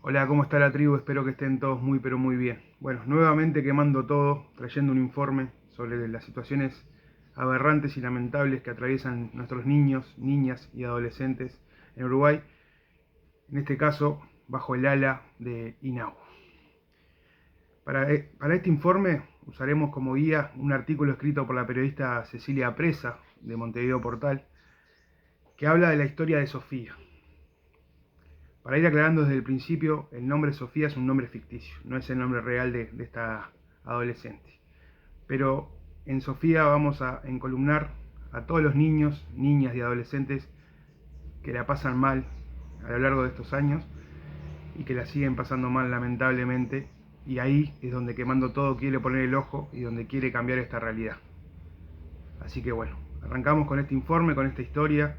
Hola, ¿cómo está la tribu? Espero que estén todos muy pero muy bien. Bueno, nuevamente quemando todo, trayendo un informe sobre las situaciones aberrantes y lamentables que atraviesan nuestros niños, niñas y adolescentes en Uruguay, en este caso bajo el ala de INAU. Para este informe usaremos como guía un artículo escrito por la periodista Cecilia Presa, de Montevideo Portal, que habla de la historia de Sofía. Para ir aclarando desde el principio, el nombre Sofía es un nombre ficticio, no es el nombre real de esta adolescente. Pero en Sofía vamos a encolumnar a todos los niños, niñas y adolescentes que la pasan mal a lo largo de estos años y que la siguen pasando mal lamentablemente, y ahí es donde Quemando Todo quiere poner el ojo y donde quiere cambiar esta realidad. Así que bueno, arrancamos con este informe, con esta historia,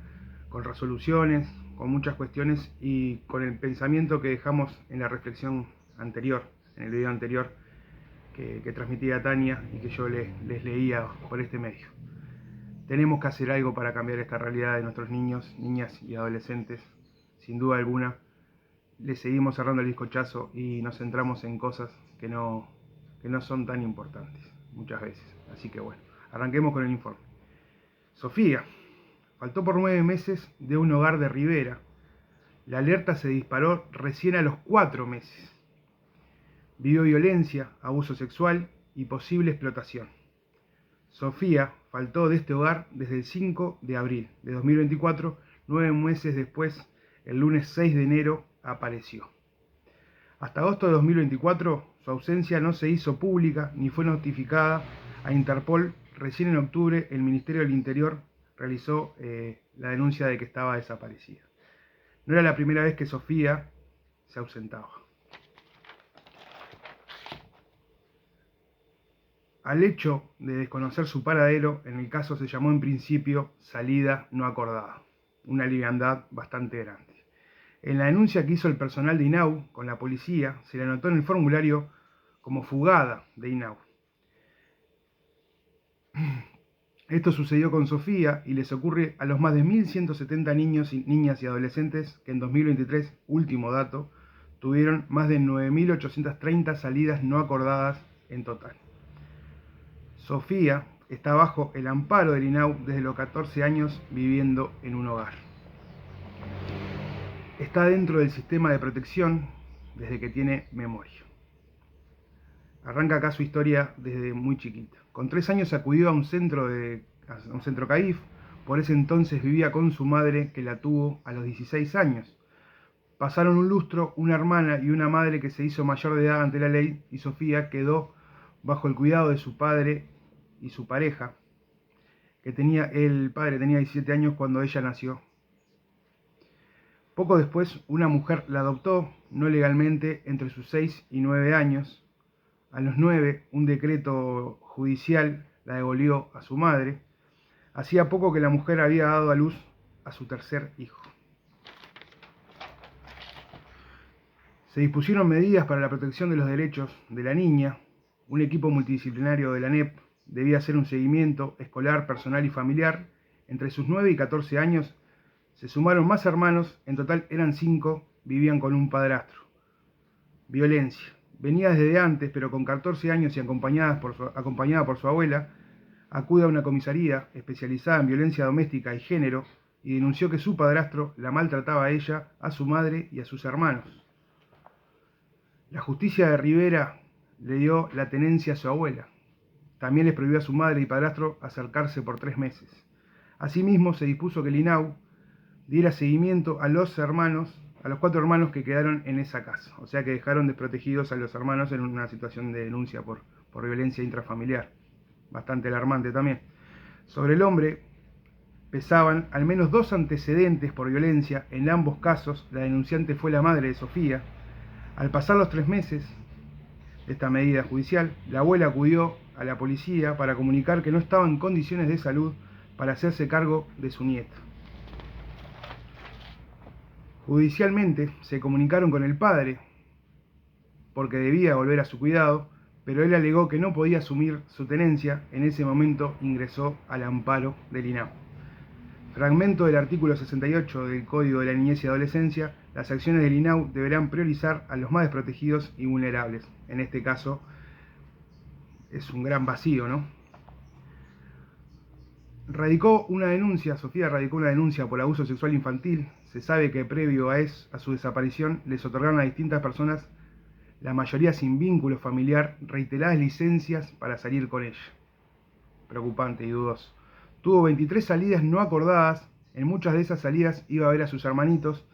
con resoluciones, con muchas cuestiones y con el pensamiento que dejamos en la reflexión anterior, en el video anterior que transmitía Tania y que yo les leía por este medio. Tenemos que hacer algo para cambiar esta realidad de nuestros niños, niñas y adolescentes, sin duda alguna. Le seguimos cerrando el bizcochazo y nos centramos en cosas que no son tan importantes muchas veces. Así que bueno, arranquemos con el informe. Sofía faltó por 9 meses de un hogar de Rivera. La alerta se disparó recién a los 4 meses. Vivió violencia, abuso sexual y posible explotación. Sofía faltó de este hogar desde el 5 de abril de 2024, 9 meses después, el lunes 6 de enero, apareció. Hasta agosto de 2024, su ausencia no se hizo pública ni fue notificada a Interpol. Recién en octubre, el Ministerio del Interior realizó la denuncia de que estaba desaparecida. No era la primera vez que Sofía se ausentaba. Al hecho de desconocer su paradero, en el caso se llamó en principio salida no acordada, una liviandad bastante grande. En la denuncia que hizo el personal de INAU con la policía, se le anotó en el formulario como fugada de INAU. Esto sucedió con Sofía y les ocurre a los más de 1.170 niños, niñas y adolescentes que en 2023, último dato, tuvieron más de 9.830 salidas no acordadas en total. Sofía está bajo el amparo del INAU desde los 14 años viviendo en un hogar. Está dentro del sistema de protección desde que tiene memoria. Arranca acá su historia desde muy chiquita. Con 3 años acudió a un centro CAIF. Por ese entonces vivía con su madre, que la tuvo a los 16 años. Pasaron un lustro, una hermana y una madre que se hizo mayor de edad ante la ley, y Sofía quedó bajo el cuidado de su padre y su pareja, el padre tenía 17 años cuando ella nació. Poco después, una mujer la adoptó, no legalmente, entre sus 6 y 9 años. A los 9, un decreto judicial la devolvió a su madre. Hacía poco que la mujer había dado a luz a su tercer hijo. Se dispusieron medidas para la protección de los derechos de la niña. Un equipo multidisciplinario de la ANEP debía hacer un seguimiento escolar, personal y familiar. Entre sus 9 y 14 años se sumaron más hermanos, en total eran 5, vivían con un padrastro. Violencia. Venía desde antes, pero con 14 años y acompañada por su abuela, acude a una comisaría especializada en violencia doméstica y género y denunció que su padrastro la maltrataba a ella, a su madre y a sus hermanos. La justicia de Rivera le dio la tenencia a su abuela. También les prohibió a su madre y padrastro acercarse por 3 meses. Asimismo, se dispuso que el INAU diera seguimiento a los 4 hermanos que quedaron en esa casa. O sea que dejaron desprotegidos a los hermanos en una situación de denuncia por violencia intrafamiliar. Bastante alarmante también. Sobre el hombre pesaban al menos 2 antecedentes por violencia. En ambos casos, la denunciante fue la madre de Sofía. Al pasar los 3 meses de esta medida judicial, la abuela acudió a la policía para comunicar que no estaba en condiciones de salud para hacerse cargo de su nieta. Judicialmente se comunicaron con el padre porque debía volver a su cuidado, pero él alegó que no podía asumir su tenencia. En ese momento ingresó al amparo del INAU. Fragmento del artículo 68 del Código de la Niñez y Adolescencia, las acciones del INAU deberán priorizar a los más desprotegidos y vulnerables. En este caso es un gran vacío, ¿no? Sofía radicó una denuncia por abuso sexual infantil. Se sabe que previo a su desaparición les otorgaron a distintas personas, la mayoría sin vínculo familiar, reiteradas licencias para salir con ella. Preocupante y dudoso. Tuvo 23 salidas no acordadas. En muchas de esas salidas iba a ver a sus hermanitos.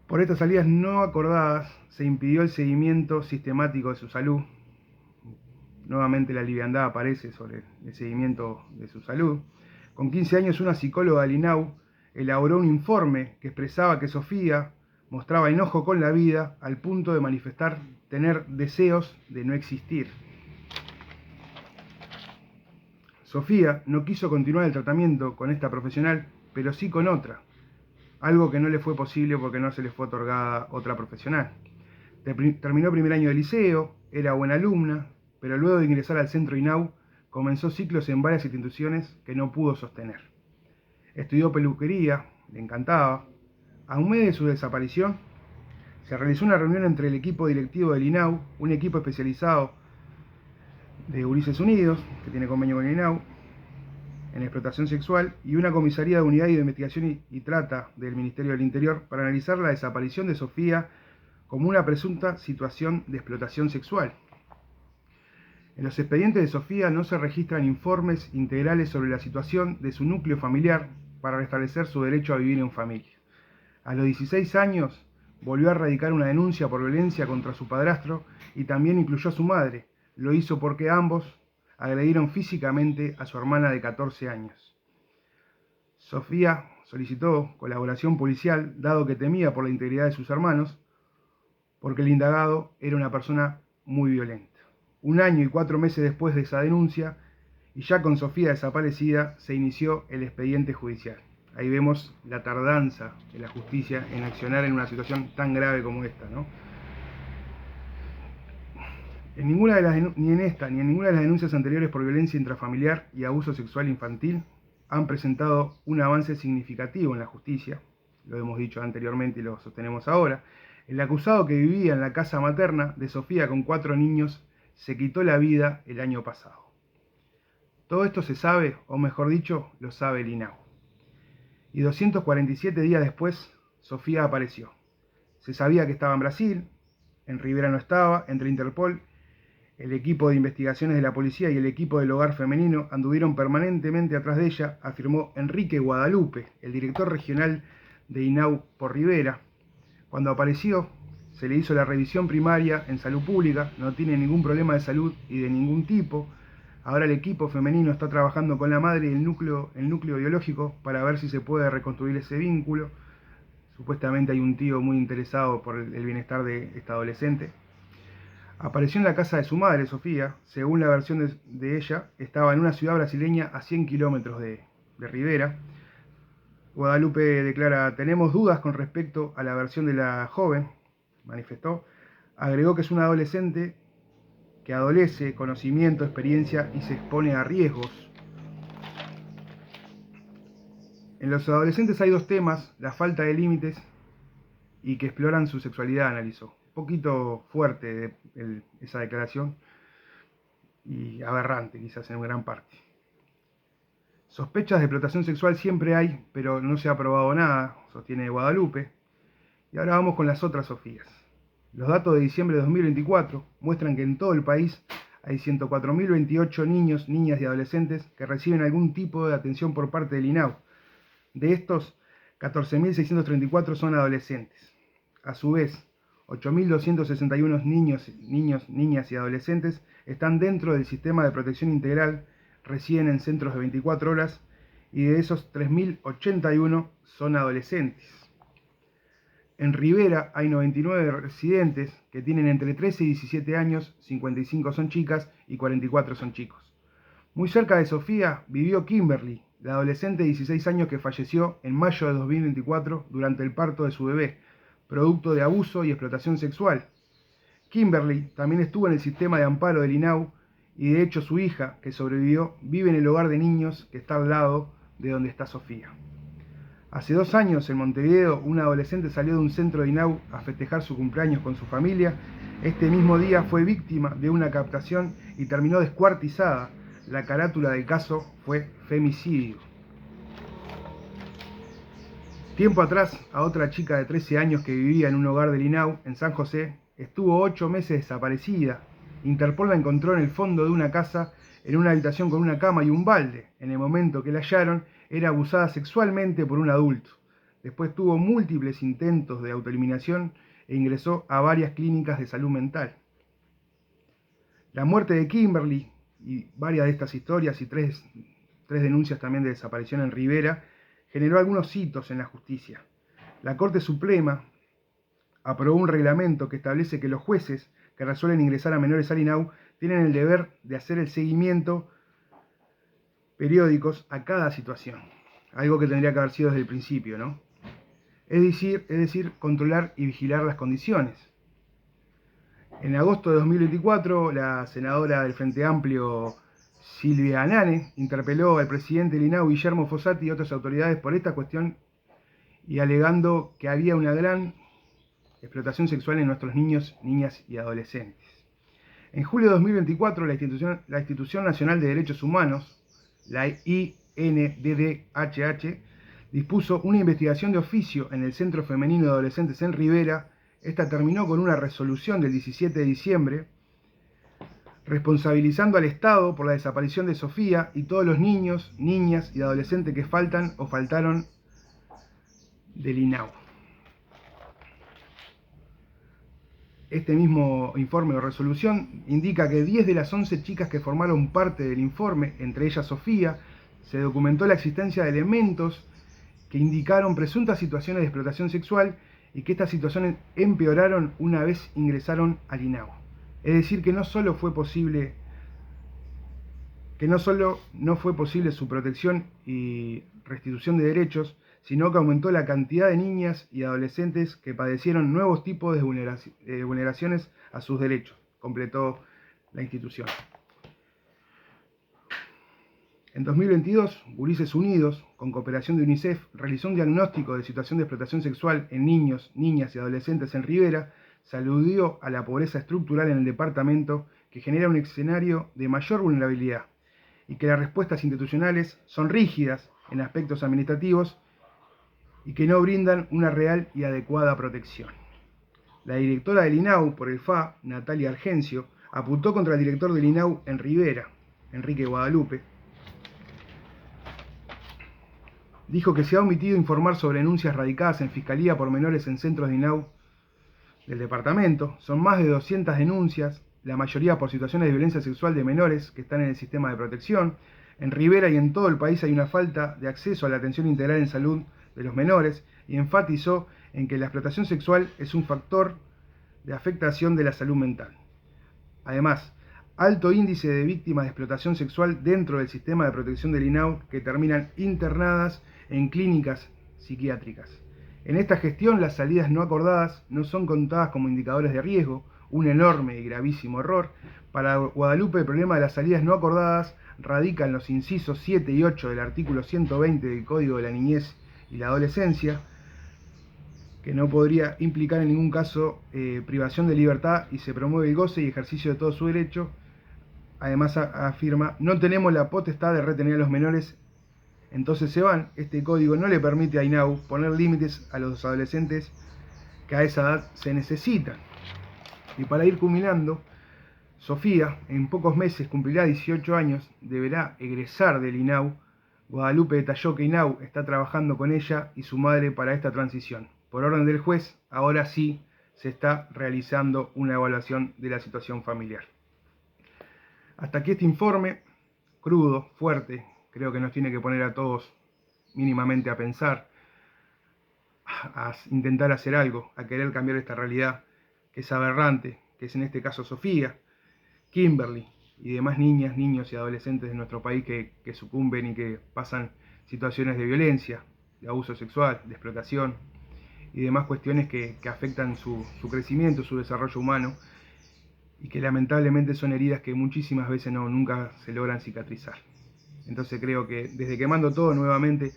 Por estas salidas no acordadas se impidió el seguimiento sistemático de su salud. Nuevamente la liviandad aparece sobre el seguimiento de su salud. Con 15 años una psicóloga del INAU elaboró un informe que expresaba que Sofía mostraba enojo con la vida al punto de manifestar tener deseos de no existir. Sofía no quiso continuar el tratamiento con esta profesional, pero sí con otra, algo que no le fue posible porque no se le fue otorgada otra profesional. Terminó primer año de liceo, era buena alumna, pero luego de ingresar al centro INAU comenzó ciclos en varias instituciones que no pudo sostener. Estudió peluquería, le encantaba. A un mes de su desaparición, se realizó una reunión entre el equipo directivo del INAU, un equipo especializado de Ulises Unidos, que tiene convenio con el INAU, en explotación sexual, y una comisaría de unidad y de investigación y trata del Ministerio del Interior para analizar la desaparición de Sofía como una presunta situación de explotación sexual. En los expedientes de Sofía no se registran informes integrales sobre la situación de su núcleo familiar para restablecer su derecho a vivir en familia. A los 16 años volvió a radicar una denuncia por violencia contra su padrastro y también incluyó a su madre. Lo hizo porque ambos agredieron físicamente a su hermana de 14 años. Sofía solicitó colaboración policial, dado que temía por la integridad de sus hermanos, porque el indagado era una persona muy violenta. 1 año y 4 meses después de esa denuncia, y ya con Sofía desaparecida, se inició el expediente judicial. Ahí vemos la tardanza de la justicia en accionar en una situación tan grave como esta, ¿no? Ni en esta ni en ninguna de las denuncias anteriores por violencia intrafamiliar y abuso sexual infantil han presentado un avance significativo en la justicia. Lo hemos dicho anteriormente y lo sostenemos ahora. El acusado, que vivía en la casa materna de Sofía con 4 niños, se quitó la vida el año pasado. Todo esto se sabe, o mejor dicho, lo sabe el INAU. Y 247 días después, Sofía apareció. Se sabía que estaba en Brasil, en Rivera no estaba. Entre Interpol, el equipo de investigaciones de la policía y el equipo del hogar femenino anduvieron permanentemente atrás de ella, afirmó Enrique Guadalupe, el director regional de INAU por Rivera. Cuando apareció, se le hizo la revisión primaria en salud pública, no tiene ningún problema de salud y de ningún tipo. Ahora el equipo femenino está trabajando con la madre y el núcleo biológico para ver si se puede reconstruir ese vínculo. Supuestamente hay un tío muy interesado por el bienestar de esta adolescente. Apareció en la casa de su madre, Sofía. Según la versión de ella, estaba en una ciudad brasileña a 100 kilómetros de Rivera. Guadalupe declara: tenemos dudas con respecto a la versión de la joven, manifestó. Agregó que es una adolescente que adolece, conocimiento, experiencia y se expone a riesgos. En los adolescentes hay 2 temas: la falta de límites y que exploran su sexualidad, analizó. Un poquito fuerte esa declaración y aberrante quizás en gran parte. Sospechas de explotación sexual siempre hay, pero no se ha probado nada, sostiene Guadalupe. Y ahora vamos con las otras Sofías. Los datos de diciembre de 2024 muestran que en todo el país hay 104.028 niños, niñas y adolescentes que reciben algún tipo de atención por parte del INAU. De estos, 14.634 son adolescentes. A su vez, 8.261 niños, niñas y adolescentes están dentro del sistema de protección integral, residen en centros de 24 horas, y de esos 3.081 son adolescentes. En Rivera hay 99 residentes que tienen entre 13 y 17 años, 55 son chicas y 44 son chicos. Muy cerca de Sofía vivió Kimberly, la adolescente de 16 años que falleció en mayo de 2024 durante el parto de su bebé, producto de abuso y explotación sexual. Kimberly también estuvo en el sistema de amparo del INAU y de hecho su hija, que sobrevivió, vive en el hogar de niños que está al lado de donde está Sofía. Hace 2 años, en Montevideo, una adolescente salió de un centro de INAU a festejar su cumpleaños con su familia. Este mismo día fue víctima de una captación y terminó descuartizada. La carátula del caso fue femicidio. Tiempo atrás, a otra chica de 13 años que vivía en un hogar del INAU, en San José, estuvo 8 meses desaparecida. Interpol la encontró en el fondo de una casa, en una habitación con una cama y un balde. En el momento que la hallaron, era abusada sexualmente por un adulto. Después tuvo múltiples intentos de autoeliminación e ingresó a varias clínicas de salud mental. La muerte de Kimberly y varias de estas historias y tres denuncias también de desaparición en Rivera generó algunos hitos en la justicia. La Corte Suprema aprobó un reglamento que establece que los jueces que resuelven ingresar a menores al INAU tienen el deber de hacer el seguimiento periódicos a cada situación. Algo que tendría que haber sido desde el principio, ¿no? Es decir, controlar y vigilar las condiciones. En agosto de 2024, la senadora del Frente Amplio, Silvia Anane, interpeló al presidente del INAU, Guillermo Fossati, y otras autoridades por esta cuestión y alegando que había una gran explotación sexual en nuestros niños, niñas y adolescentes. En julio de 2024, la Institución Nacional de Derechos Humanos, la INDDHH, dispuso una investigación de oficio en el Centro Femenino de Adolescentes en Rivera. Esta terminó con una resolución del 17 de diciembre responsabilizando al Estado por la desaparición de Sofía y todos los niños, niñas y adolescentes que faltan o faltaron del INAU. Este mismo informe o resolución indica que 10 de las 11 chicas que formaron parte del informe, entre ellas Sofía, se documentó la existencia de elementos que indicaron presuntas situaciones de explotación sexual y que estas situaciones empeoraron una vez ingresaron al INAU. Es decir, que no solo no fue posible su protección y restitución de derechos, sino que aumentó la cantidad de niñas y adolescentes que padecieron nuevos tipos de vulneraciones a sus derechos, completó la institución. En 2022, Gurises Unidos, con cooperación de UNICEF, realizó un diagnóstico de situación de explotación sexual en niños, niñas y adolescentes en Rivera. Se aludió a la pobreza estructural en el departamento, que genera un escenario de mayor vulnerabilidad, y que las respuestas institucionales son rígidas en aspectos administrativos y que no brindan una real y adecuada protección. La directora del INAU por el FA, Natalia Argencio, apuntó contra el director del INAU en Rivera, Enrique Guadalupe. Dijo que se ha omitido informar sobre denuncias radicadas en Fiscalía por menores en centros de INAU del departamento. Son más de 200 denuncias, la mayoría por situaciones de violencia sexual de menores que están en el sistema de protección. En Rivera y en todo el país hay una falta de acceso a la atención integral en salud de los menores, y enfatizó en que la explotación sexual es un factor de afectación de la salud mental. Además, alto índice de víctimas de explotación sexual dentro del sistema de protección del INAU que terminan internadas en clínicas psiquiátricas. En esta gestión, las salidas no acordadas no son contadas como indicadores de riesgo, un enorme y gravísimo error. Para Guadalupe, el problema de las salidas no acordadas radica en los incisos 7 y 8 del artículo 120 del Código de la Niñez y la Adolescencia, que no podría implicar en ningún caso privación de libertad, y se promueve el goce y ejercicio de todo su derecho. Además, afirma, no tenemos la potestad de retener a los menores, entonces se van. Este código no le permite a INAU poner límites a los adolescentes que a esa edad se necesitan. Y para ir culminando, Sofía en pocos meses cumplirá 18 años, deberá egresar del INAU. Guadalupe detalló que INAU está trabajando con ella y su madre para esta transición. Por orden del juez, ahora sí se está realizando una evaluación de la situación familiar. Hasta aquí este informe, crudo, fuerte, creo que nos tiene que poner a todos mínimamente a pensar, a intentar hacer algo, a querer cambiar esta realidad que es aberrante, que es en este caso Sofía, Kimberly y demás niñas, niños y adolescentes de nuestro país que sucumben y que pasan situaciones de violencia, de abuso sexual, de explotación y demás cuestiones que afectan su crecimiento, su desarrollo humano, y que lamentablemente son heridas que muchísimas veces nunca se logran cicatrizar. Entonces creo que desde Quemando Todo nuevamente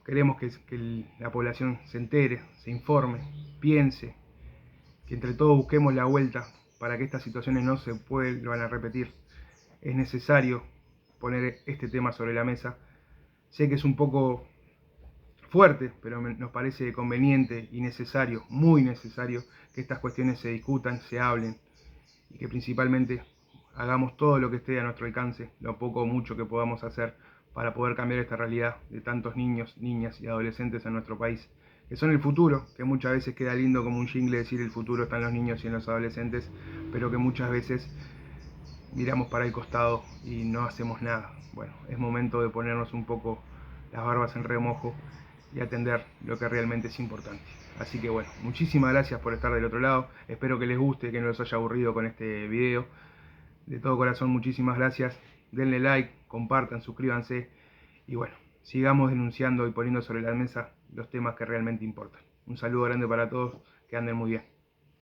queremos que la población se entere, se informe, piense, que entre todos busquemos la vuelta para que estas situaciones no se vuelvan a repetir. Es necesario poner este tema sobre la mesa. Sé que es un poco fuerte, pero nos parece conveniente y necesario, muy necesario, que estas cuestiones se discutan, se hablen y que principalmente hagamos todo lo que esté a nuestro alcance, lo poco o mucho que podamos hacer para poder cambiar esta realidad de tantos niños, niñas y adolescentes en nuestro país, que son el futuro, que muchas veces queda lindo como un jingle decir el futuro está en los niños y en los adolescentes, pero que muchas veces miramos para el costado y no hacemos nada. Bueno, es momento de ponernos un poco las barbas en remojo y atender lo que realmente es importante. Así que bueno, muchísimas gracias por estar del otro lado. Espero que les guste, que no les haya aburrido con este video. De todo corazón, muchísimas gracias. Denle like, compartan, suscríbanse y bueno, sigamos denunciando y poniendo sobre la mesa los temas que realmente importan. Un saludo grande para todos, que anden muy bien.